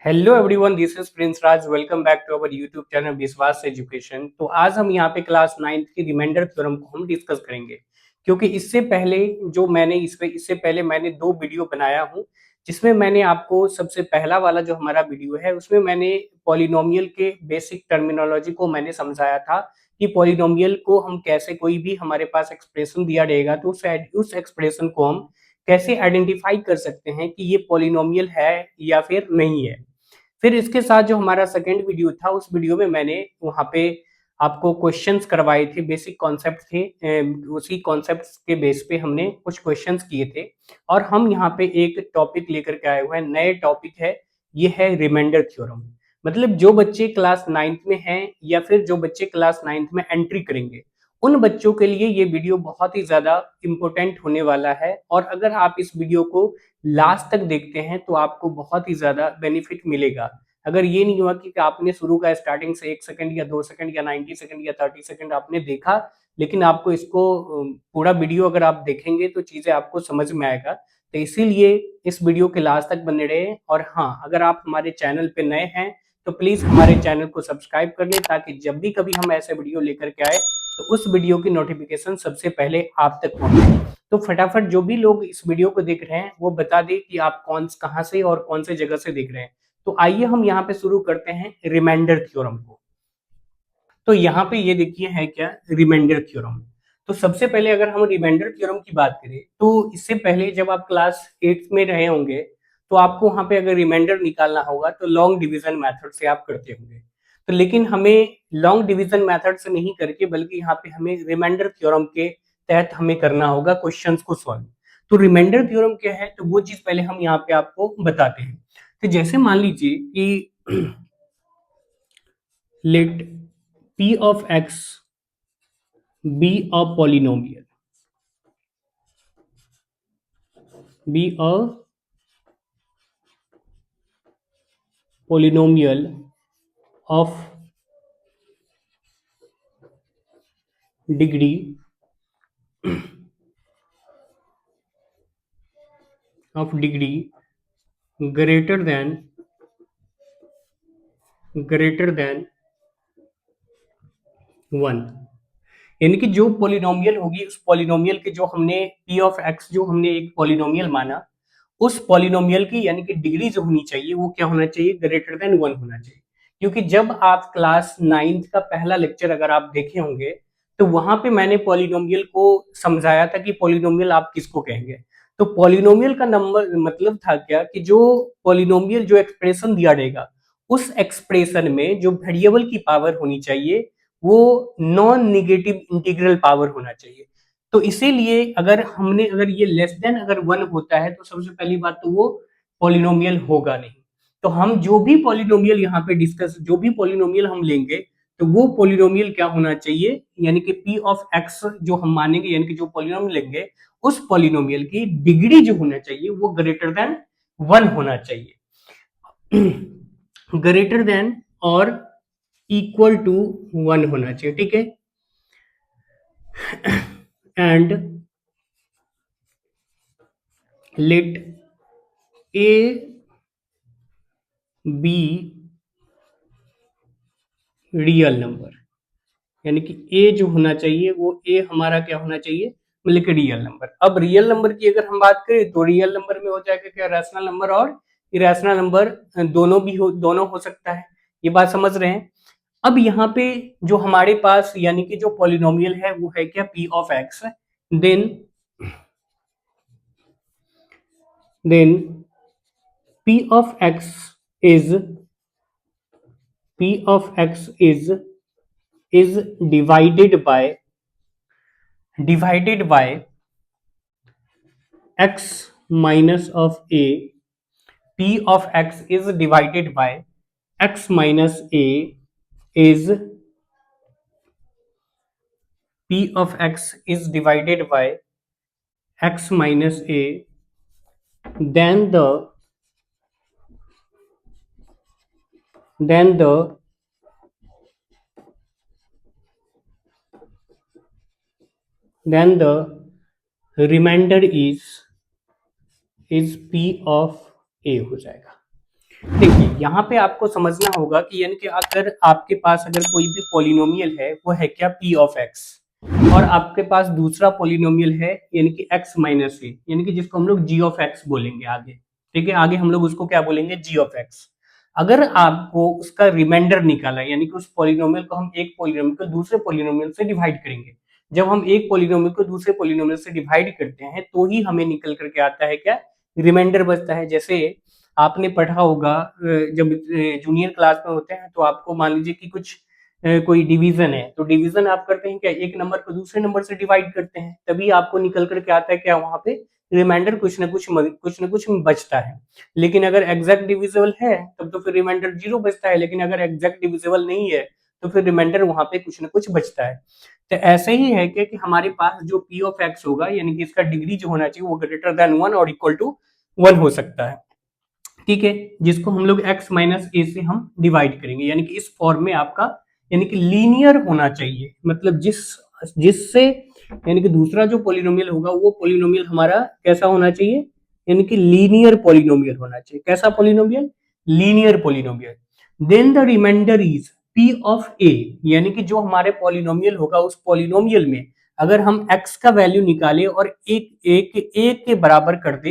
Hello everyone, this is Prince Raj. Welcome back to our YouTube channel Vishwas education. तो आज हम यहाँ पे क्लास 9th की रिमाइंडर थ्योरम को हम डिस्कस करेंगे, क्योंकि इससे पहले मैंने दो वीडियो बनाया हूँ, जिसमें मैंने आपको सबसे पहला वाला जो हमारा वीडियो है उसमें मैंने पॉलिनोमियल के बेसिक टर्मिनोलॉजी को मैंने समझाया था कि पॉलिनोमियल को हम कैसे, कोई भी हमारे पास एक्सप्रेशन दिया रहेगा तो उस एक्सप्रेशन को हम कैसे आइडेंटिफाई कर सकते हैं कि ये पॉलिनोमियल है या फिर नहीं है। फिर इसके साथ जो हमारा सेकंड वीडियो था, उस वीडियो में मैंने वहाँ पे आपको क्वेश्चंस करवाए थे, बेसिक कॉन्सेप्ट थे। उसी कॉन्सेप्ट्स के बेस पे हमने कुछ क्वेश्चंस किए थे। और हम यहाँ पे एक टॉपिक लेकर के आए हुए हैं, नए टॉपिक है, ये है रिमाइंडर थ्योरम। मतलब जो बच्चे क्लास 9th में हैं या फिर जो बच्चे क्लास 9th में एंट्री करेंगे, उन बच्चों के लिए ये वीडियो बहुत ही ज्यादा इम्पोर्टेंट होने वाला है। और अगर आप इस वीडियो को लास्ट तक देखते हैं तो आपको बहुत ही ज्यादा बेनिफिट मिलेगा। अगर ये नहीं हुआ कि आपने शुरू का स्टार्टिंग से 1 सेकंड या 2 सेकंड या 90 सेकंड या 30 सेकंड आपने देखा, लेकिन आपको इसको पूरा वीडियो अगर आप देखेंगे तो चीजें आपको समझ में आएगा। तो इसीलिए इस वीडियो के लास्ट तक बने रहे। और हाँ, अगर आप हमारे चैनल पे नए हैं तो प्लीज हमारे चैनल को सब्सक्राइब कर लें, ताकि जब भी कभी हम ऐसे वीडियो लेकर के आए तो उस वीडियो की नोटिफिकेशन सबसे पहले आप तक पहुंचे। तो फटाफट जो भी लोग इस वीडियो को देख रहे हैं वो बता दें कि आप कहाँ से और कौन से जगह से देख रहे हैं। तो आइए हम यहाँ पे शुरू करते हैं रिमाइंडर थ्योरम को। तो यहाँ पे ये देखिए है क्या, रिमाइंडर थ्योरम। तो सबसे पहले अगर हम रिमाइंडर थ्योरम की बात करें तो इससे पहले जब आप क्लास 8 में रहे होंगे तो आपको वहां पे अगर रिमाइंडर निकालना होगा तो लॉन्ग डिवीजन मेथड से आप करते होंगे। तो लेकिन हमें लॉन्ग डिवीजन मेथड से नहीं करके, बल्कि यहाँ पे हमें रिमाइंडर थ्योरम के तहत हमें करना होगा क्वेश्चंस को सॉल्व। तो रिमाइंडर थ्योरम क्या है, तो वो चीज पहले हम यहाँ पे आपको बताते हैं। तो जैसे मान लीजिए कि let p of x be a polynomial, be a polynomial of degree greater than 1। यानी कि जो पॉलिनोमियल होगी, उस पॉलिनोमियल के जो हमने p ऑफ x जो हमने एक पॉलिनोमियल माना, उस पॉलिनोमियल की यानी कि डिग्री जो होनी चाहिए वो क्या होना चाहिए, ग्रेटर देन 1 होना चाहिए। क्योंकि जब आप क्लास 9th का पहला लेक्चर अगर आप देखे होंगे तो वहां पे मैंने पॉलिनोमियल को समझाया था कि पॉलिनोमियल आप किसको कहेंगे। तो पॉलिनोमियल का नंबर मतलब था क्या, कि जो पॉलिनोमियल जो एक्सप्रेशन दिया रहेगा, उस एक्सप्रेशन में जो वेरिएबल की पावर होनी चाहिए वो नॉन निगेटिव इंटीग्रल पावर होना चाहिए। तो इसीलिए अगर ये लेस देन अगर 1 होता है तो सबसे पहली बात तो वो पॉलिनोमियल होगा नहीं। तो हम जो भी पॉलिनोमियल यहाँ पे डिस्कस, जो भी पॉलिनोमियल हम लेंगे तो वो पॉलिनोमियल क्या होना चाहिए, यानी कि p ऑफ x जो हम मानेंगे, यानी कि जो पॉलिनोमियल लेंगे उस पॉलिनोमियल की डिग्री जो होना चाहिए वो ग्रेटर देन 1 होना चाहिए। ग्रेटर देन और इक्वल टू 1 होना चाहिए, ठीक है। And let A be real number, यानी कि ए जो होना चाहिए वो ए हमारा क्या होना चाहिए, मतलब कि रियल नंबर। अब रियल नंबर की अगर हम बात करें तो रियल नंबर में हो जाएगा क्या, रैशनल नंबर और इरेशनल नंबर, दोनों हो सकता है। ये बात समझ रहे हैं। अब यहाँ पे जो हमारे पास यानी कि जो पॉलिनोमियल है वो है क्या, p of x। Then then p of x is p of x is divided by x minus of a। p of x is divided by x minus a is p of x is divided by x minus a, then the then the remainder is p of a हो जाएगा। देखिए यहाँ पे आपको समझना होगा कि यानी कि अगर आपके पास अगर कोई भी पॉलिनोमियल है वो है क्या p ऑफ x, और आपके पास दूसरा पॉलिनोमियल है यानी कि x माइनस ए, यानी कि जिसको हम लोग g ऑफ x बोलेंगे आगे। ठीक है, आगे हम लोग उसको क्या बोलेंगे, g ऑफ x। अगर आपको उसका रिमाइंडर निकाला यानी कि उस पॉलिनोमियल को हम एक पॉलिनोमियल को दूसरे पॉलिनोमियल से डिवाइड करेंगे, जब हम एक पॉलिनोमियल को दूसरे पॉलिनोमियल से डिवाइड करते हैं तो ही हमें निकल करके आता है क्या, रिमाइंडर बचता है। जैसे आपने पढ़ा होगा जब जूनियर क्लास में होते हैं तो आपको मान लीजिए कि कुछ कोई डिवीजन है, तो डिवीजन आप करते हैं क्या, एक नंबर को दूसरे नंबर से डिवाइड करते हैं, तभी आपको निकल करके आता है क्या, वहां पे रिमाइंडर कुछ ना कुछ बचता है। लेकिन अगर एग्जैक्ट डिविजिबल है तब तो फिर रिमाइंडर 0 बचता है, लेकिन अगर एग्जैक्ट डिविजिबल नहीं है तो फिर रिमाइंडर वहां पे कुछ ना कुछ बचता है। तो ऐसे ही है कि हमारे पास जो p ऑफ x होगा यानी कि इसका डिग्री जो होना चाहिए वो ग्रेटर देन 1 और इक्वल टू 1 हो सकता है। ठीक है, जिसको हम लोग x माइनस ए से हम डिवाइड करेंगे, यानी कि इस फॉर्म में आपका यानी कि लीनियर होना चाहिए, मतलब जिससे यानी कि दूसरा जो पॉलिनोमियल होगा वो पॉलिनोमियल हमारा कैसा होना चाहिए, यानी कि लीनियर पॉलिनोमियल होना चाहिए। कैसा polynomial, linear polynomial. Then the remainder is p of a, यानी कि जो हमारे पॉलिनोमियल होगा उस पॉलिनोमियल में अगर हम x का वैल्यू निकाले और एक के बराबर कर दे,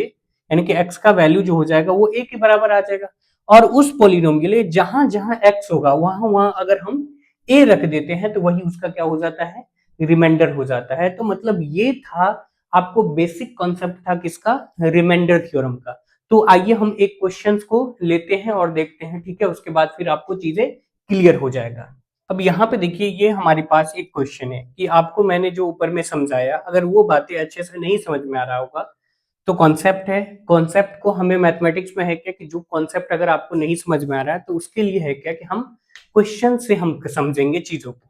यानी कि x का वैल्यू जो हो जाएगा वो a के बराबर आ जाएगा, और उस पॉलिनोमियल में जहां जहां x होगा वहां वहां अगर हम a रख देते हैं तो वही उसका क्या हो जाता है, रिमाइंडर हो जाता है। तो मतलब ये था आपको बेसिक कॉन्सेप्ट था किसका, रिमाइंडर थ्योरम का। तो आइए हम एक क्वेश्चंस को लेते हैं और देखते हैं, ठीक है, उसके बाद फिर आपको चीजें क्लियर हो जाएगा। अब यहाँ पे देखिए ये हमारे पास एक क्वेश्चन है कि आपको मैंने जो ऊपर में समझाया अगर वो बातें अच्छे से नहीं समझ में आ रहा होगा तो कॉन्सेप्ट है, कॉन्सेप्ट को हमें मैथमेटिक्स में है क्या कि जो कॉन्सेप्ट अगर आपको नहीं समझ में आ रहा है तो उसके लिए है क्या कि हम क्वेश्चन से हम समझेंगे चीजों को।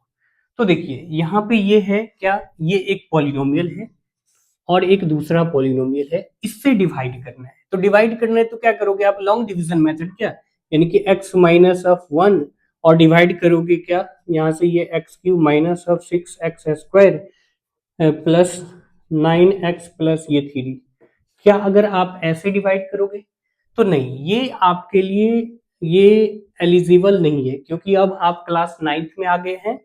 तो देखिए यहाँ पे ये है क्या, ये एक पॉलिनोमियल है और एक दूसरा पॉलिनोमियल है, इससे डिवाइड करना है। तो डिवाइड करना है तो क्या करोगे आप, लॉन्ग डिवीजन मेथड, क्या यानी कि x माइनस ऑफ 1 और डिवाइड करोगे क्या, यहाँ से ये x cube minus of 6x² plus 9x plus ये 3। क्या अगर आप ऐसे डिवाइड करोगे तो नहीं, ये आपके लिए ये एलिजिबल नहीं है, क्योंकि अब आप क्लास 9th में आ गए हैं।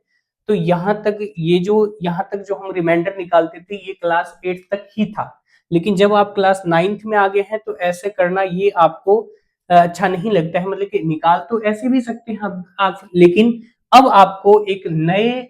तो यहाँ तक जो हम रिमाइंडर निकालते थे ये क्लास 8 तक ही था, लेकिन जब आप क्लास 9th में आ गए हैं तो ऐसे करना ये आपको अच्छा नहीं लगता है, मतलब कि निकाल तो ऐसे भी सकते हैं आप, लेकिन अब आपको एक नए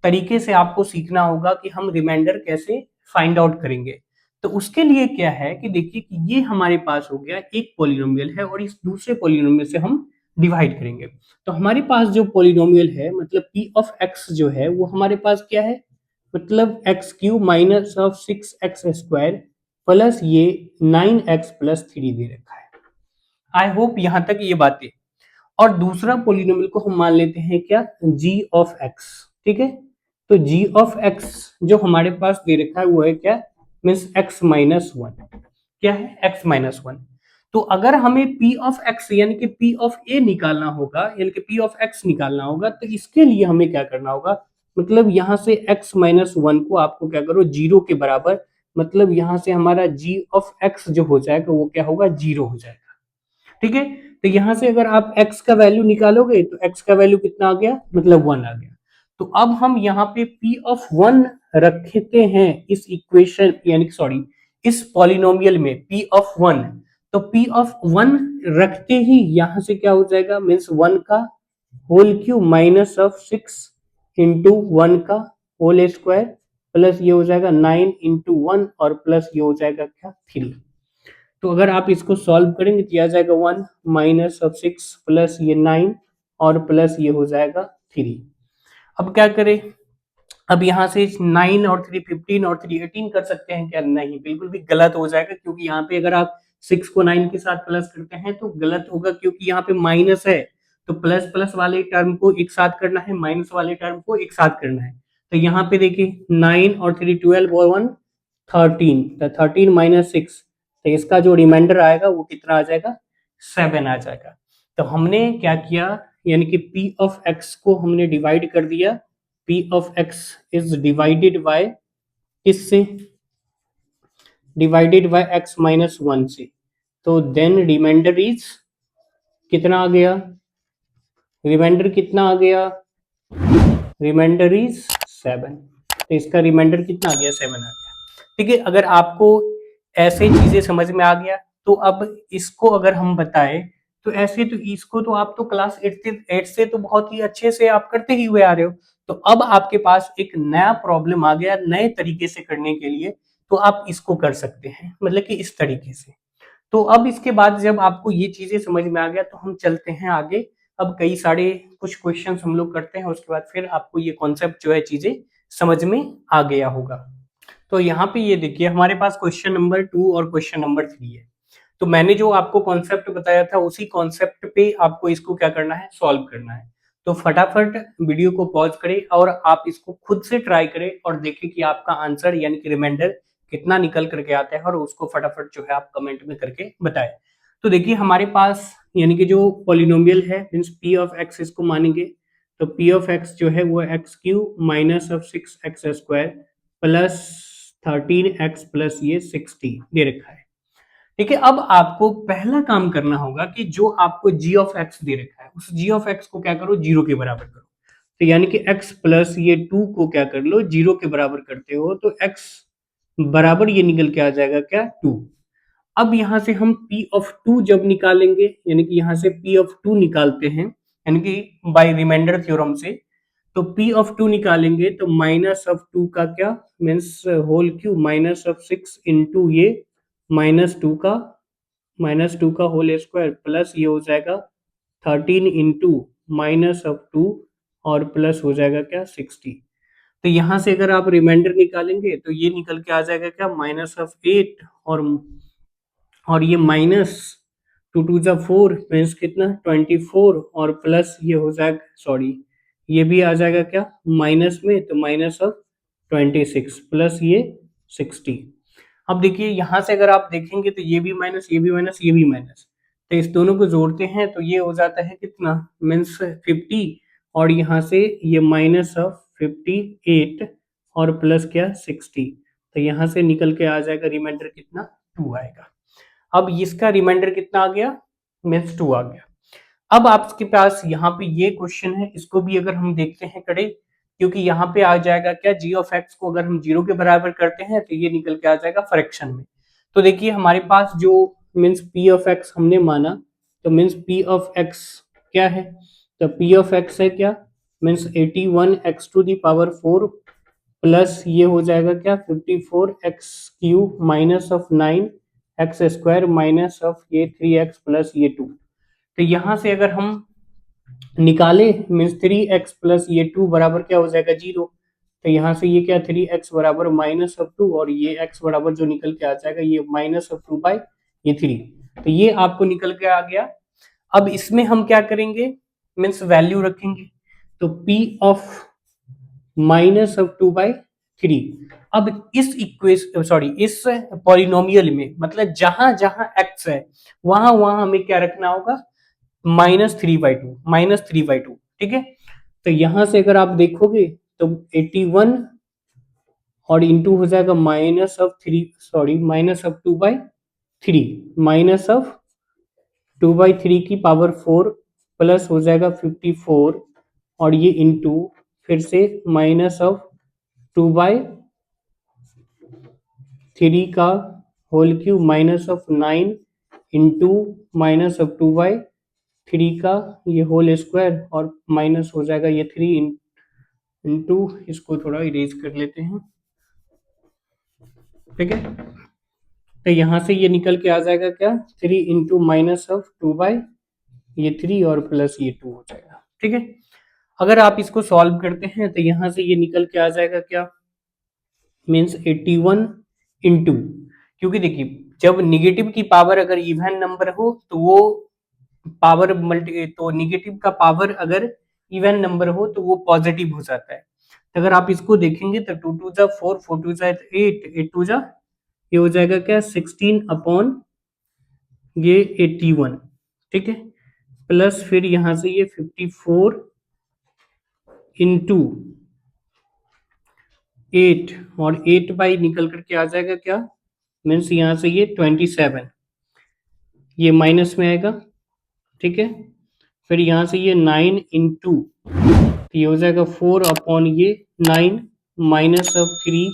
तरीके से आपको सीखना होगा कि हम रिमाइंडर कैसे फाइंड आउट करेंगे। तो उसके लिए क्या है कि देखिए कि ये हमारे पास हो गया एक पॉलिनोमियल है और इस दूसरे पॉलिनोमियल से हम डिवाइड करेंगे। तो हमारे पास जो पॉलिनोमियल है मतलब p ऑफ x जो है वो हमारे पास क्या है, मतलब x cube minus of 6x² plus ये 9x प्लस 3 दे रखा है। आई होप यहां तक ये बातें। और दूसरा पॉलिनोमियल को हम मान लेते हैं क्या, g ऑफ x। ठीक है, तो g ऑफ x जो हमारे पास दे रखा है वो है क्या, मीन्स x माइनस 1। क्या है, x माइनस 1। तो अगर हमें p ऑफ x यानी कि p ऑफ a निकालना होगा, यानी कि p ऑफ x निकालना होगा, तो इसके लिए हमें क्या करना होगा, मतलब यहां से x माइनस 1 को आपको क्या करो, 0 के बराबर, मतलब यहां से हमारा g ऑफ x जो हो जाएगा वो क्या होगा, 0 हो जाएगा। ठीक है, तो यहां से अगर आप x का वैल्यू निकालोगे तो x का वैल्यू कितना आ गया, मतलब 1 आ गया। तो अब हम यहाँ पे p ऑफ 1 रखते हैं इस इक्वेशन यानी सॉरी इस पॉलिनोमियल में p ऑफ 1। तो p ऑफ 1 रखते ही यहां से क्या हो जाएगा, मीन्स 1 का whole cube minus of 6 into 1 का होल स्क्वायर प्लस ये हो जाएगा 9 इंटू 1 और प्लस ये हो जाएगा क्या, 3। तो अगर आप इसको सॉल्व करेंगे तो आ जाएगा 1 माइनस ऑफ 6 प्लस ये 9 और प्लस ये हो जाएगा 3। अब क्या करें, अब यहाँ से 9 और 3 15 और 3 18 कर सकते हैं क्या, नहीं, बिल्कुल भी गलत हो जाएगा, क्योंकि यहाँ पे अगर आप 6 को 9 के साथ प्लस करते हैं तो गलत होगा, क्योंकि यहाँ पे माइनस है। तो प्लस प्लस वाले टर्म को एक साथ करना है, माइनस वाले टर्म को एक साथ करना है। तो यहाँ पे देखिए 9 और 3 12 और 1 13, तो 13 माइनस 6, तो इसका जो रिमाइंडर आएगा वो कितना आ जाएगा, 7 आ जाएगा। तो हमने क्या किया, यानी कि p ऑफ x को हमने डिवाइड कर दिया, p of x is divided by किससे, डिवाइडेड बाय x माइनस 1 से। तो देन रिमाइंडर इज कितना आ गया, रिमाइंडर कितना आ गया, रिमाइंडर इज 7। तो इसका रिमाइंडर कितना आ गया, 7 आ गया। ठीक है, अगर आपको ऐसे चीजें समझ में आ गया तो अब इसको अगर हम बताएं तो ऐसे तो इसको तो आप तो क्लास 8 से तो बहुत ही अच्छे से आप करते ही हुए आ रहे हो। तो अब आपके पास एक नया प्रॉब्लम आ गया नए तरीके से करने के लिए, तो आप इसको कर सकते हैं, मतलब कि इस तरीके से। तो अब इसके बाद जब आपको ये चीजें समझ में आ गया तो हम चलते हैं आगे। अब कई सारे कुछ क्वेश्चंस हम लोग करते हैं, उसके बाद फिर आपको ये कॉन्सेप्ट जो है चीजें समझ में आ गया होगा। तो यहाँ पे ये देखिए हमारे पास क्वेश्चन नंबर 2 और क्वेश्चन नंबर 3 है। तो मैंने जो आपको कॉन्सेप्ट बताया था उसी कॉन्सेप्ट पे आपको इसको क्या करना है, सॉल्व करना है। तो फटाफट वीडियो को पॉज करें और आप इसको खुद से ट्राई करें और देखें कि आपका आंसर यानी कि रिमाइंडर कितना निकल करके आता है, और उसको फटाफट जो है आप कमेंट में करके बताएं। तो देखिए हमारे पास यानी कि जो पॉलिनोमियल है मीन्स पी ऑफ एक्स इसको मानेंगे। तो पी ऑफ एक्स जो है वो x Q minus of 6x² plus 13x plus ये 60 दे रखा है। ठीक है, अब आपको पहला काम करना होगा कि जो आपको g ऑफ x दे रखा है उस g ऑफ x को क्या करो, जीरो के बराबर करो। तो यानी कि x प्लस ये 2 को क्या कर लो, जीरो के बराबर करते हो तो x बराबर ये निकल के आ जाएगा क्या, 2। अब यहां से हम p ऑफ 2 जब निकालेंगे यानी कि यहां से p ऑफ 2 निकालते हैं यानी कि बाय रिमाइंडर थ्योरम से, तो p ऑफ 2 निकालेंगे तो माइनस ऑफ 2 का क्या means whole cube minus of 6 into ये माइनस टू का होल स्क्वायर प्लस ये हो जाएगा 13 इंटू माइनस ऑफ 2 और प्लस हो जाएगा क्या 60। तो यहां से अगर आप रिमाइंडर निकालेंगे तो ये निकल के आ जाएगा क्या, माइनस ऑफ 8 और ये माइनस 2 टू ज़ा 4 मीन्स कितना 24 और प्लस ये हो जाएगा, सॉरी ये भी आ जाएगा क्या माइनस में, तो माइनस ऑफ 26 प्लस ये 60। अब देखिए यहां से अगर आप देखेंगे तो ये भी माइनस ये भी माइनस ये भी माइनस, तो इस दोनों को जोड़ते हैं तो ये हो जाता है कितना मीन्स 50, और यहाँ से ये माइनस ऑफ 58 और प्लस क्या 60। तो यहाँ से निकल के आ जाएगा रिमाइंडर कितना, 2 आएगा। अब इसका रिमाइंडर कितना आ गया, मीन्स 2 आ गया। अब आपके पास यहाँ पे ये क्वेश्चन है, इसको भी अगर हम देखते हैं कड़े, क्योंकि यहाँ पे आ जाएगा क्या, जी ऑफ एक्स को अगर हम जीरो के बराबर करते हैं तो ये निकल के आ जाएगा फ्रैक्शन में। तो देखिए हमारे पास जो मीन्स पी ऑफ एक्स हमने माना, तो मीन्स पी ऑफ एक्स क्या है, तो पी ऑफ एक्स है क्या मीन्स 81x⁴ प्लस ये हो जाएगा क्या 54x³ minus of 9x² minus of ये 3x प्लस ये 2। तो यहाँ से अगर हम निकाले मीन्स 3x प्लस ये 2 बराबर क्या हो जाएगा, 0। तो यहाँ से ये क्या 3x बराबर माइनस ऑफ 2 और ये x बराबर जो निकल के आ जाएगा ये माइनस ऑफ 2 बाई ये 3। तो ये आपको निकल के आ गया। अब इसमें हम क्या करेंगे मीन्स वैल्यू रखेंगे, तो p ऑफ माइनस ऑफ 2/3। अब इस इक्वेशन सॉरी इस पॉलिनोमियल में मतलब जहां जहां x है वहां वहां हमें क्या रखना होगा, -3/2। ठीक है, तो यहां से अगर आप देखोगे तो 81 और इंटू हो जाएगा माइनस ऑफ 2/3 माइनस ऑफ 2/3 की पावर 4 प्लस हो जाएगा 54 और ये इंटू फिर से माइनस ऑफ 2/3 का whole cube minus of 9 into minus of 2/3 का ये होल स्क्वायर और माइनस हो जाएगा ये 3 इंटू, इसको थोड़ा इरेज कर लेते हैं। ठीक है, तो यहां से ये निकल के आ जाएगा क्या 3 इंटू माइनस ऑफ 2/3 और प्लस ये 2 हो जाएगा। ठीक है, अगर आप इसको सॉल्व करते हैं तो यहां से ये निकल के आ जाएगा क्या मीन्स 81 इंटू, क्योंकि देखिए जब निगेटिव की पावर अगर इवन नंबर हो तो वो पावर मल्टी, तो निगेटिव का पावर अगर इवन नंबर हो तो वो पॉजिटिव हो जाता है। तो अगर आप इसको देखेंगे तो 2 टू ज़ा 4 4 टू ज़ा 8 8 टू ज़ा ये हो जाएगा क्या 16 अपॉन ये 81। ठीक है, प्लस फिर यहां से ये 54 इंटू 8 और 8 बाई निकल करके आ जाएगा क्या मीन्स यहाँ से ये 27 ये माइनस में आएगा। ठीक है। फिर यहाँ से ये 9 इंटू, तो ये हो जाएगा 4 अपॉन ये 9 माइनस ऑफ 3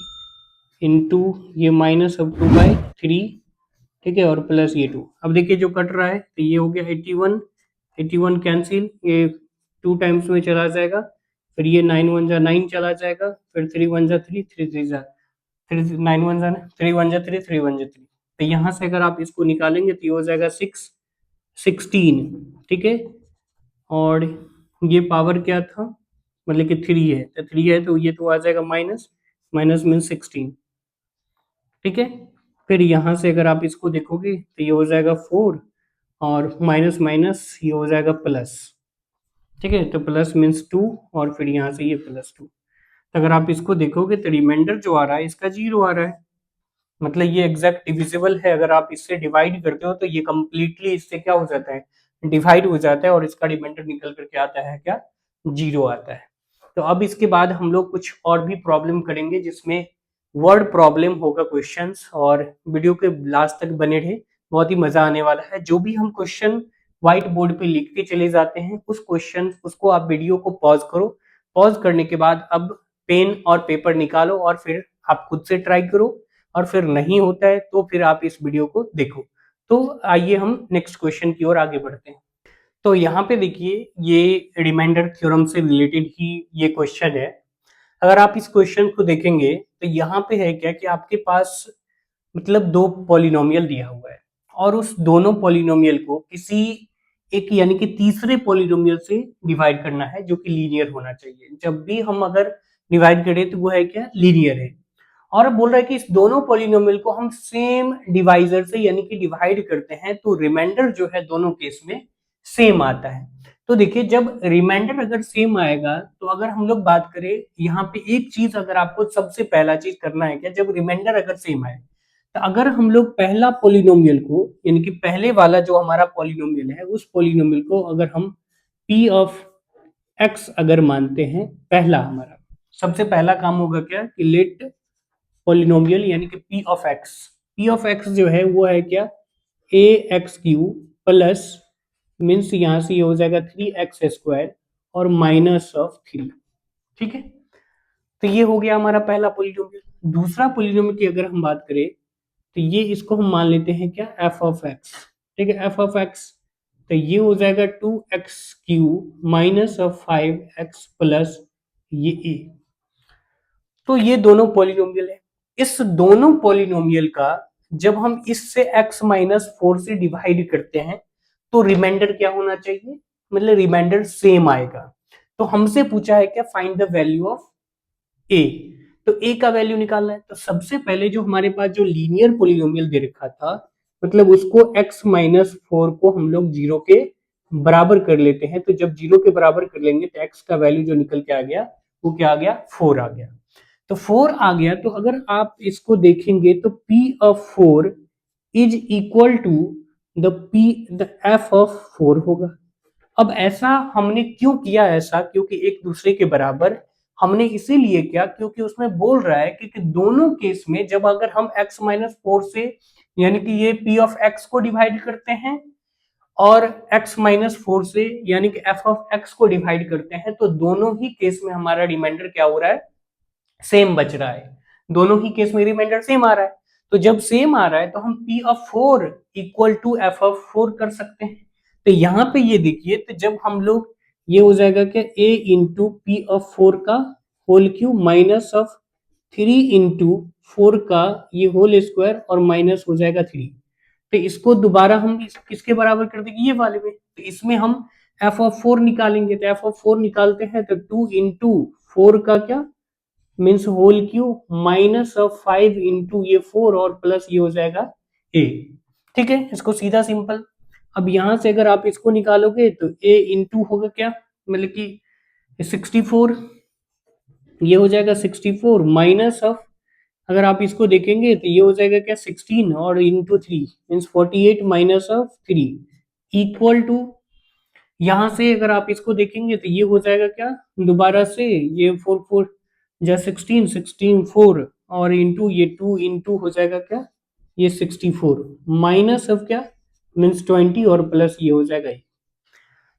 इंटू ये माइनस ऑफ 2/3, ठीक है, और प्लस ये 2। अब देखिए जो कट रहा है, तो ये हो गया 81, 81 कैंसिल, ये 2 टाइम्स में चला जाएगा, फिर ये 9 1 जा 9 चला जाएगा, फिर 3 1 जा 3, 3 3 जा 3, 9 1 जा 3 1 जा 3, 3 1 जा 3। तो यहाँ से अगर आप इसको निकालेंगे तो ये हो जाएगा 6 16, ठीक है। और ये पावर क्या था, मतलब कि 3 है, तो 3 है तो ये तो आ जाएगा माइनस, माइनस मीन 16, ठीक है। फिर यहाँ से अगर आप इसको देखोगे तो ये हो जाएगा 4, और माइनस माइनस ये हो जाएगा प्लस, ठीक है। तो प्लस मीन्स 2, और फिर यहाँ से ये +2। तो अगर आप इसको देखोगे तो रिमाइंडर जो आ रहा है इसका 0 आ रहा है, मतलब ये एग्जैक्ट डिविजिबल है। अगर आप इससे डिवाइड करते हो तो ये कंप्लीटली इससे क्या हो जाता है, डिवाइड हो जाता है, और इसका रिमाइंडर निकल करके आता है क्या, 0 आता है। तो अब इसके बाद हम लोग कुछ और भी प्रॉब्लम करेंगे जिसमें वर्ड प्रॉब्लम होगा क्वेश्चंस, और वीडियो के लास्ट तक बने रहे, बहुत ही मजा आने वाला है। जो भी हम क्वेश्चन व्हाइट बोर्ड पे लिख के चले जाते हैं उस क्वेश्चन उसको आप वीडियो को पॉज करो, पॉज करने के बाद अब पेन और पेपर निकालो और फिर आप खुद से ट्राई करो, और फिर नहीं होता है तो फिर आप इस वीडियो को देखो। तो आइए हम नेक्स्ट क्वेश्चन की ओर आगे बढ़ते हैं। तो यहाँ पे देखिए ये रिमाइंडर थ्योरम से रिलेटेड ही ये क्वेश्चन है। अगर आप इस क्वेश्चन को देखेंगे तो यहाँ पे है क्या कि आपके पास मतलब दो पॉलिनोमियल दिया हुआ है, और उस दोनों पॉलिनोमियल को किसी एक यानी कि तीसरे पॉलिनोमियल से डिवाइड करना है जो कि लीनियर होना चाहिए। जब भी हम अगर डिवाइड करें तो वो है क्या, लीनियर है। और अब बोल रहा है कि इस दोनों पॉलिनोमियल को हम सेम डिवाइजर से यानी कि डिवाइड करते हैं तो रिमाइंडर जो है दोनों केस में सेम आता है। तो देखिए जब रिमाइंडर अगर सेम आएगा तो अगर हम लोग बात करें यहाँ पे एक चीज अगर आपको सबसे पहला चीज करना है क्या, जब रिमाइंडर अगर सेम आए तो अगर हम लोग पहला पॉलिनोमियल को यानी कि पहले वाला जो हमारा पॉलिनोमियल है उस पॉलिनोमियल को अगर हम p ऑफ x अगर मानते हैं, पहला हमारा सबसे पहला काम होगा क्या कि लेट पॉलिनोमियल यानी कि पी ऑफ एक्स जो है वो है क्या, ए एक्स क्यू प्लस मीन्स यहाँ से ये हो जाएगा 3x² और माइनस ऑफ 3, ठीक है। तो ये हो गया हमारा पहला पॉलिनोमियल। दूसरा पॉलिनोमियल की अगर हम बात करें तो ये इसको हम मान लेते हैं क्या, एफ ऑफ एक्स, ठीक है, एफ ऑफ एक्स। तो ये हो जाएगा 2x³ minus of 5x plus ये ए। तो ये दोनों पॉलिनोमियल है। इस दोनों पॉलिनोमियल का जब हम इससे x-4 से डिवाइड करते हैं तो रिमाइंडर क्या होना चाहिए, मतलब रिमाइंडर सेम आएगा। तो हमसे पूछा है क्या, फाइंड द वैल्यू ऑफ ए। तो ए का वैल्यू निकालना है। तो सबसे पहले जो हमारे पास जो लीनियर पॉलिनोमियल दे रखा था, मतलब उसको x-4 को हम लोग 0 के बराबर कर लेते हैं। तो जब 0 के बराबर कर लेंगे तो x का वैल्यू जो निकल के आ गया वो क्या आ गया, 4 आ गया। तो 4 आ गया, तो अगर आप इसको देखेंगे तो p of 4 is equal to the f of 4 होगा। अब ऐसा हमने क्यों किया, ऐसा क्योंकि एक दूसरे के बराबर हमने इसीलिए किया क्योंकि उसमें बोल रहा है कि दोनों केस में जब अगर हम x-4 से यानी कि ये p ऑफ x को डिवाइड करते हैं और x-4 से यानी कि f ऑफ x को डिवाइड करते हैं तो दोनों ही केस में हमारा रिमाइंडर क्या हो रहा है, सेम बच रहा है। दोनों ही केस में रिमाइंडर सेम आ रहा है। तो जब सेम आ रहा है तो हम p of 4 equal to f of 4 कर सकते हैं। तो यहाँ पे ये देखिए, तो जब हम लोग ये हो जाएगा क्या, a इंटू पी ऑफ 4 का whole cube minus of 3 into 4 का ये होल स्क्वायर और माइनस हो जाएगा 3। तो इसको दोबारा हम किसके बराबर कर देंगे, ये वाले में। तो इसमें हम f ऑफ 4 निकालेंगे। तो f ऑफ 4 निकालते हैं तो 2 इंटू 4 का क्या means whole cube minus of 5 into ये 4 और प्लस ये हो जाएगा a, ठीक है। इसको सीधा सिंपल। अब यहां से अगर आप इसको निकालोगे तो a इंटू होगा क्या, मतलब कि 64, ये हो जाएगा 64 माइनस ऑफ, अगर आप इसको देखेंगे तो ये हो जाएगा क्या 16 और into 3 means 48 minus of 3 equal to, यहां से अगर आप इसको देखेंगे तो ये हो जाएगा क्या, दोबारा से ये 4 4 या 16 16 4 और इंटू ये 2 इंटू हो जाएगा क्या, ये 64 माइनस ऑफ क्या मीन्स 20 और प्लस ये हो जाएगा।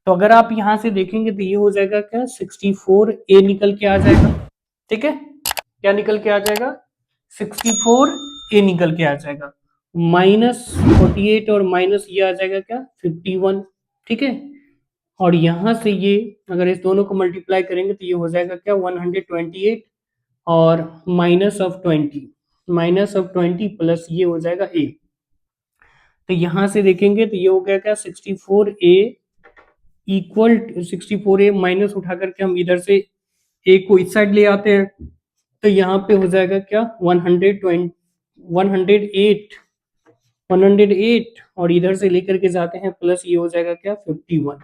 तो अगर आप यहाँ से देखेंगे तो ये हो जाएगा क्या, 64A निकल के आ जाएगा। ठीक है, क्या निकल के आ जाएगा, 64A निकल के आ जाएगा। -48 और माइनस ये आ जाएगा क्या, 51। ठीक है, और यहाँ से ये अगर इस दोनों को मल्टीप्लाई करेंगे तो ये हो जाएगा क्या, 128 और -20 प्लस ये हो जाएगा A। तो यहाँ से देखेंगे तो ये हो गया क्या, 64A इक्वल 64A माइनस उठा करके हम इधर से A को इस साइड ले आते हैं, तो यहाँ पे हो जाएगा क्या, 108 और इधर से लेकर के जाते हैं प्लस ये हो जाएगा क्या, 51।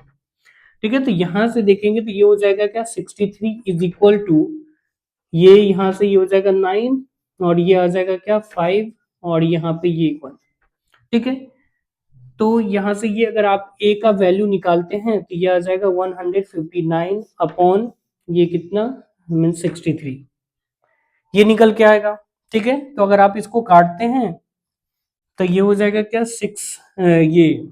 ठीक है, तो यहाँ से देखेंगे तो ये हो जाएगा क्या, 63 इज इक्वल टू, ये यहाँ से ये हो जाएगा 9 और ये आ जाएगा क्या, 5 और यहाँ पे ये 1। ठीक है, तो यहाँ से ये अगर आप A का वैल्यू निकालते हैं तो ये आ जाएगा 159 अपॉन ये कितना, मीन 63, ये निकल के आएगा। ठीक है, तो अगर आप इसको काटते हैं तो ये हो जाएगा क्या, ये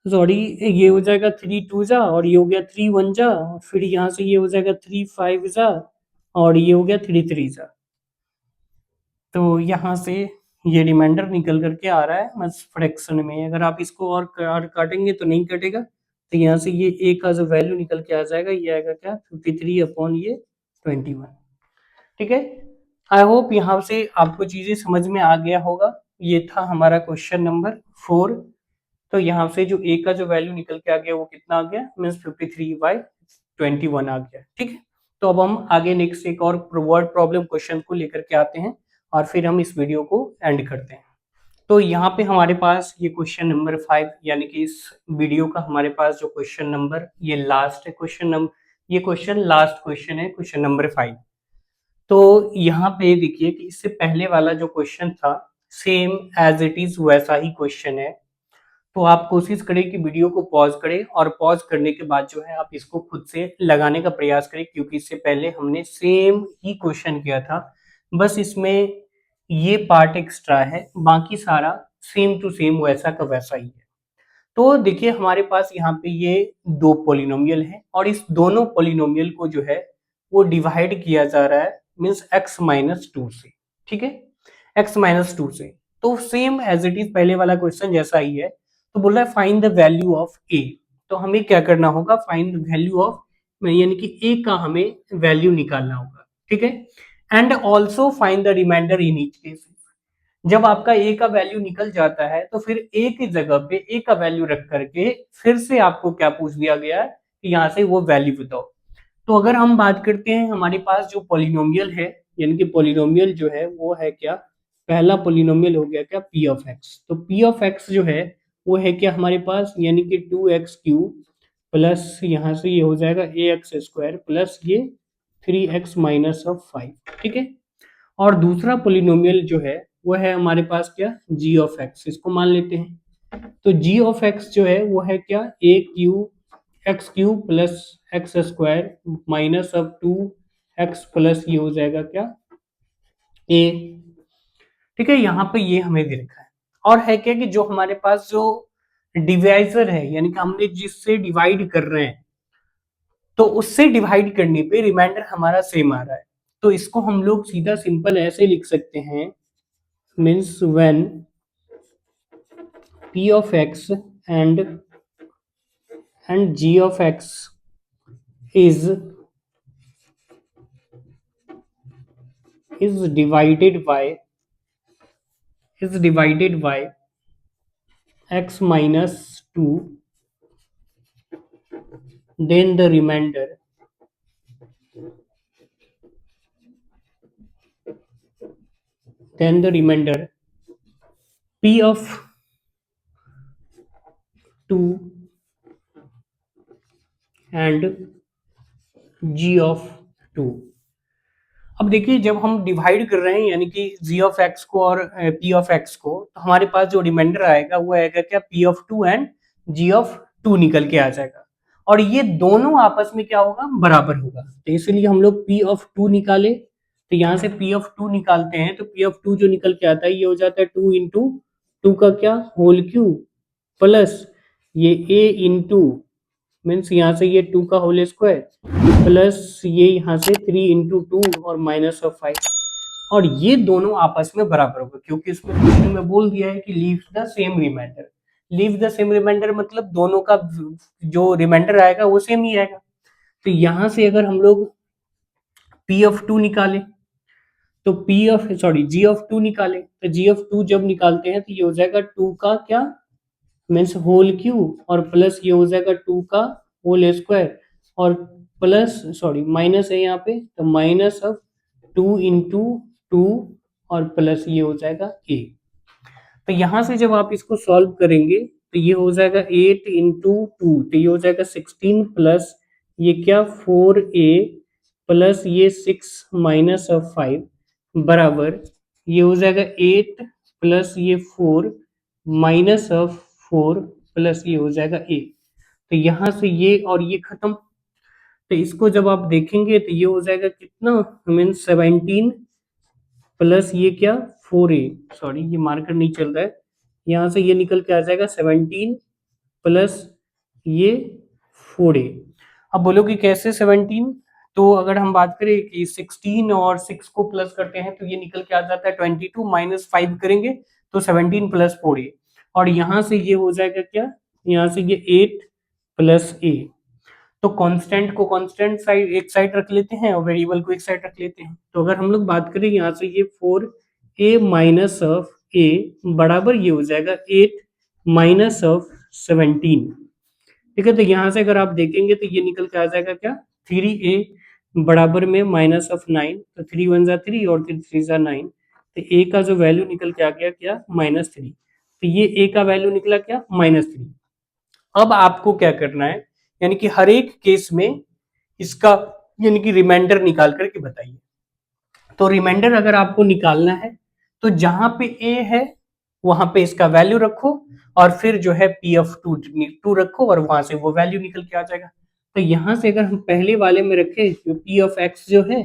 सॉरी, ये हो जाएगा 3 2 जा और ये हो गया 3 1 जा, फिर यहाँ से ये हो जाएगा 3 5 जा और ये हो गया 3 3 जा। तो यहाँ से ये रिमाइंडर निकल करके आ रहा है बस फ्रैक्शन में। अगर आप इसको और काटेंगे तो नहीं कटेगा, तो यहाँ से ये A का जो वैल्यू निकल के आ जाएगा ये आएगा क्या, 53 अपॉन ये 21। ठीक है, आई होप यहाँ से आपको चीजें समझ में आ गया होगा। ये था हमारा क्वेश्चन नंबर 4। तो यहाँ से जो A का जो वैल्यू निकल के आ गया वो कितना आ गया, मीन्स 53/21 आ गया। ठीक है, तो अब हम आगे नेक्स्ट एक और वर्ड प्रॉब्लम क्वेश्चन को लेकर के आते हैं और फिर हम इस वीडियो को एंड करते हैं। तो यहाँ पे हमारे पास ये क्वेश्चन नंबर 5, यानी कि इस वीडियो का हमारे पास जो क्वेश्चन नंबर ये लास्ट है, ये क्वेश्चन लास्ट क्वेश्चन है, क्वेश्चन नंबर 5। तो यहाँ पे देखिए कि इससे पहले वाला जो क्वेश्चन था सेम एज इट इज वैसा ही क्वेश्चन है। तो आप कोशिश करें कि वीडियो को पॉज करें और पॉज करने के बाद जो है आप इसको खुद से लगाने का प्रयास करें, क्योंकि इससे पहले हमने सेम ही क्वेश्चन किया था, बस इसमें ये पार्ट एक्स्ट्रा है, बाकी सारा सेम टू सेम वैसा का वैसा ही है। तो देखिए हमारे पास यहाँ पे ये दो पॉलिनोमियल है और इस दोनों पॉलिनोमियल को जो है वो डिवाइड किया जा रहा है मीन्स x-2 से। ठीक है, x-2 से। तो सेम एज इट इज पहले वाला क्वेश्चन जैसा ही है। तो बोल रहा है find the value of a। तो हमें क्या करना होगा, फाइंड द वैल्यू ऑफ, यानी कि a का हमें वैल्यू निकालना होगा। ठीक है, and also find the remainder in each case. जब आपका a का वैल्यू निकल जाता है तो फिर a की जगह पे a का वैल्यू रख करके फिर से आपको क्या पूछ दिया गया है कि यहाँ से वो वैल्यू बताओ। तो अगर हम बात करते हैं हमारे पास जो पॉलिनोमियल है, यानी कि पॉलिनोमियल जो है वो है क्या, पहला पॉलिनोमियल हो गया क्या, p ऑफ x। तो p ऑफ x जो है वो है क्या हमारे पास, यानी कि 2x³ प्लस यहाँ से ये हो जाएगा ax² प्लस ये 3x माइनस ऑफ 5। ठीक है, और दूसरा पॉलिनोमियल जो है वो है हमारे पास क्या, g ऑफ x। इसको मान लेते हैं। तो g ऑफ x जो है वो है क्या, x³ प्लस x² माइनस अब 2x प्लस ये हो जाएगा क्या, a। ठीक है, यहाँ पे ये हमें दे रखा है। और है क्या कि जो हमारे पास जो डिवाइजर है, यानी कि हमने जिससे डिवाइड कर रहे हैं, तो उससे डिवाइड करने पे रिमाइंडर हमारा सेम आ रहा है। तो इसको हम लोग सीधा सिंपल ऐसे लिख सकते हैं, means when p of x and g of x is divided by x-2, then the remainder p of 2 and g of 2। अब देखिए जब हम डिवाइड कर रहे हैं यानी कि g ऑफ x को और p ऑफ x को, तो हमारे पास जो रिमाइंडर आएगा वो आएगा क्या, p of 2 and g of 2 निकल के आ जाएगा। और ये दोनों आपस में क्या होगा, बराबर होगा। तो इसलिए हम लोग p ऑफ 2 निकाले, तो यहाँ से p ऑफ 2 निकालते हैं तो p ऑफ 2 जो निकल के आता है ये हो जाता है 2 इंटू 2 का क्या, होल क्यूब प्लस ये a इंटू मीन्स यहाँ से ये 2 का होल स्क्वायर प्लस ये यहाँ से 3 इंटू 2 और माइनस ऑफ 5, और ये दोनों आपस में बराबर होगा क्योंकि इसमें क्वेश्चन में बोल दिया है कि leave the same remainder. Leave the same remainder मतलब दोनों का जो रिमाइंडर आएगा वो सेम ही आएगा। तो यहां से अगर हम लोग पी ऑफ टू निकालें तो जी ऑफ टू निकालें तो जी ऑफ टू जब निकालते हैं तो ये हो जाएगा 2 का क्या मीन्स होल क्यूब और प्लस ये हो जाएगा 2 का होल स्क्वायर और प्लस माइनस है यहाँ पे तो माइनस ऑफ 2 इंटू 2 और प्लस ये हो जाएगा ए। तो यहां से जब आप इसको सॉल्व करेंगे तो ये हो जाएगा 8 इंटू 2 तो ये हो जाएगा 16 प्लस ये क्या 4a प्लस ये 6 माइनस ऑफ 5 बराबर ये हो जाएगा 8 प्लस ये 4 माइनस ऑफ 4 प्लस ये हो जाएगा a। तो यहां से ये और ये खत्म, तो इसको जब आप देखेंगे तो ये हो जाएगा कितना मीन्स 17 प्लस ये क्या 4a, ये मार्कर नहीं चल रहा है, यहाँ से ये निकल के आ जाएगा 17 प्लस ये 4a। अब बोलो कि कैसे 17, तो अगर हम बात करें कि 16 और 6 को प्लस करते हैं तो ये निकल के आ जाता है 22 माइनस 5 करेंगे तो 17 प्लस 4a, और यहाँ से ये हो जाएगा क्या, यहाँ से ये 8 प्लस a। तो कांस्टेंट को कांस्टेंट साइड एक साइड रख लेते हैं और वेरिएबल को एक साइड रख लेते हैं। तो अगर हम लोग बात करें यहाँ से ये 4a माइनस ऑफ a बराबर ये हो जाएगा 8 माइनस ऑफ 17। ठीक है, तो यहाँ से अगर आप देखेंगे तो ये निकल के आ जाएगा क्या 3a बराबर में माइनस ऑफ 9, तो 3 1 जा 3 और 3 3 जा 9, तो a का जो वैल्यू निकल के आ गया क्या -3, तो ये a का वैल्यू निकला क्या -3। अब आपको क्या करना है, यानी कि हर एक केस में इसका यानी कि रिमाइंडर निकाल करके बताइए। तो रिमाइंडर अगर आपको निकालना है तो जहां पे a है वहां पे इसका वैल्यू रखो और फिर जो है पी ऑफ टू रखो और वहां से वो वैल्यू निकल के आ जाएगा। तो यहां से अगर हम पहले वाले में रखे जो पी ऑफ एक्स जो है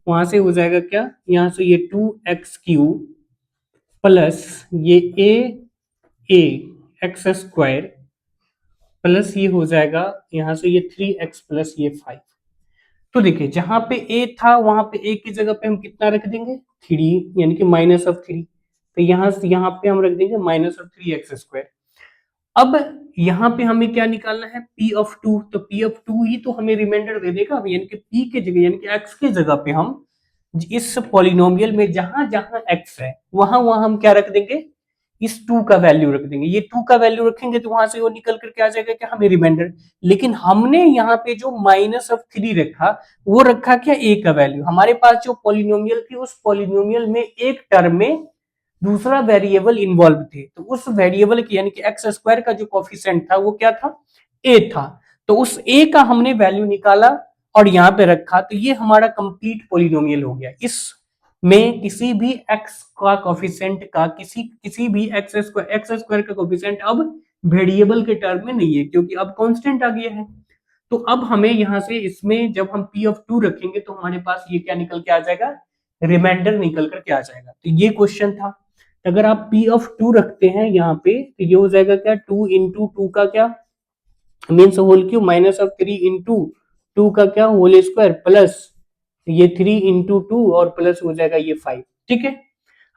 वहां से हो जाएगा क्या, यहाँ से ये 2x³ प्लस ये ए एक्स स्क्वायर प्लस ये हो जाएगा यहाँ से ये 3x प्लस ये 5। तो देखिए जहां पे a था वहां पे a की जगह पे हम कितना रख देंगे 3 यानी कि -3, तो यहाँ पे हम रख देंगे -3x²। अब यहाँ पे हमें क्या निकालना है p ऑफ 2, तो p ऑफ 2 ही तो हमें रिमाइंडर दे देगा, यानी कि p के जगह यानी कि x के जगह पे हम इस पॉलिनोमियल में जहां जहां x है वहां वहां हम क्या रख देंगे, इस 2 का वैल्यू रख देंगे। ये 2 का वैल्यू रखेंगे तो वहां से वो निकल करके आ जाएगा क्या हमें रिमाइंडर। लेकिन हमने यहाँ पे जो -3 रखा वो रखा क्या a का वैल्यू। हमारे पास जो पॉलिनोमियल थी उस पॉलिनोमियल में एक टर्म में दूसरा वेरिएबल इन्वॉल्व थे, तो उस वेरिएबल की यानी कि x² का जो कोफिशिएंट था वो क्या था a था, तो उस a का हमने वैल्यू निकाला और यहाँ पे रखा, तो ये हमारा कंप्लीट पॉलिनोमियल हो गया। इस में किसी भी x का कोफिशिएंट का किसी भी x² का कोफिशिएंट अब वेरिएबल के टर्म में नहीं है क्योंकि अब कांस्टेंट आ गया है। तो अब हमें यहाँ से इसमें जब हम p ऑफ 2 रखेंगे तो हमारे पास ये क्या निकल के आ जाएगा, रिमाइंडर निकल करके आ जाएगा। तो ये क्वेश्चन था। अगर आप p ऑफ 2 रखते हैं यहाँ पे तो ये हो जाएगा क्या 2 इंटू 2 का क्या means whole cube minus of 3 into 2 का क्या होल स्क्वायर प्लस ये 3 इंटू 2 और प्लस हो जाएगा ये 5। ठीक है,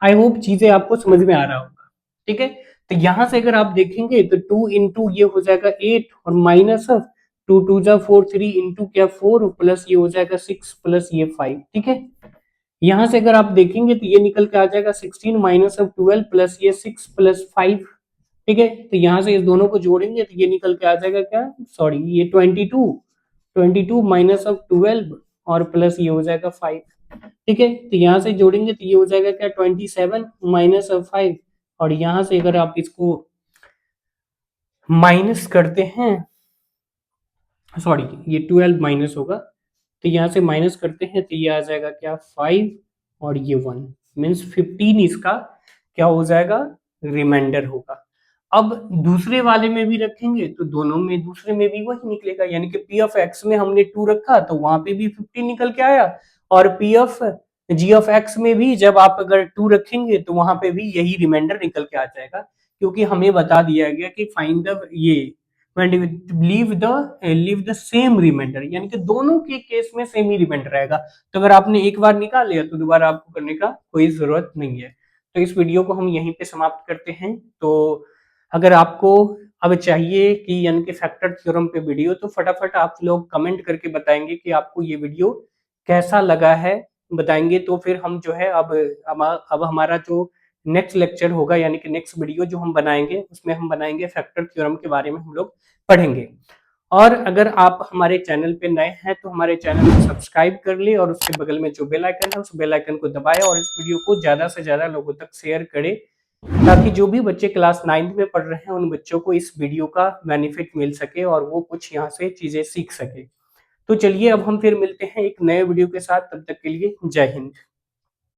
आई होप चीजें आपको समझ में आ रहा होगा। ठीक है, तो यहां से अगर आप देखेंगे तो 2 इंटू ये हो जाएगा 8 और माइनस ऑफ 2 2 जा 4 3 इंटू क्या 4 प्लस ये हो जाएगा 6 प्लस ये 5। ठीक है, यहां से अगर आप देखेंगे तो ये निकल के आ जाएगा 16 माइनस ऑफ 12 प्लस ये 6 प्लस 5। ठीक है, तो यहां से इस दोनों को जोड़ेंगे तो ये निकल के आ जाएगा क्या ये 22 माइनस ऑफ 12 और प्लस ये हो जाएगा 5। ठीक है, तो यहाँ से जोड़ेंगे तो ये हो जाएगा क्या 27 माइनस ऑफ 5, और यहाँ से अगर आप इसको माइनस करते हैं ये 12 माइनस होगा, तो यहाँ से माइनस करते हैं तो ये आ जाएगा क्या 5 और ये 1 मीन्स 15 इसका क्या हो जाएगा रिमाइंडर होगा। अब दूसरे वाले में भी रखेंगे तो दोनों में दूसरे में भी वही निकलेगा, यानी कि p ऑफ x में हमने 2 रखा तो वहां पे भी 15 निकल के आया, और p of g of x में भी जब आप अगर 2 रखेंगे तो वहां पे भी यही रिमाइंडर निकल के आ जाएगा, क्योंकि हमें बता दिया गया कि फाइंड द ये when leave the same remainder, यानी कि दोनों के केस में सेम ही रिमाइंडर रहेगा। तो अगर आपने एक बार निकाल लिया तो दोबारा आपको करने का कोई जरूरत नहीं है। तो इस वीडियो को हम यहीं पे समाप्त करते हैं। तो अगर आपको अब चाहिए कि यानी कि फैक्टर थ्योरम पे वीडियो, तो फटाफट आप लोग कमेंट करके बताएंगे कि आपको ये वीडियो कैसा लगा है, बताएंगे तो फिर हम जो है अब हमारा जो नेक्स्ट लेक्चर होगा यानी कि नेक्स्ट वीडियो जो हम बनाएंगे उसमें हम बनाएंगे फैक्टर थ्योरम के बारे में हम लोग पढ़ेंगे। और अगर आप हमारे चैनल पे नए हैं तो हमारे चैनल को सब्सक्राइब कर ले और उसके बगल में जो बेल आइकन है उस बेल आइकन को दबाएं और इस वीडियो को ज्यादा से ज्यादा लोगों तक शेयर करें, ताकि जो भी बच्चे क्लास 9th में पढ़ रहे हैं उन बच्चों को इस वीडियो का बेनिफिट मिल सके और वो कुछ यहाँ से चीजें सीख सके। तो चलिए अब हम फिर मिलते हैं एक नए वीडियो के साथ, तब तक के लिए जय हिंद।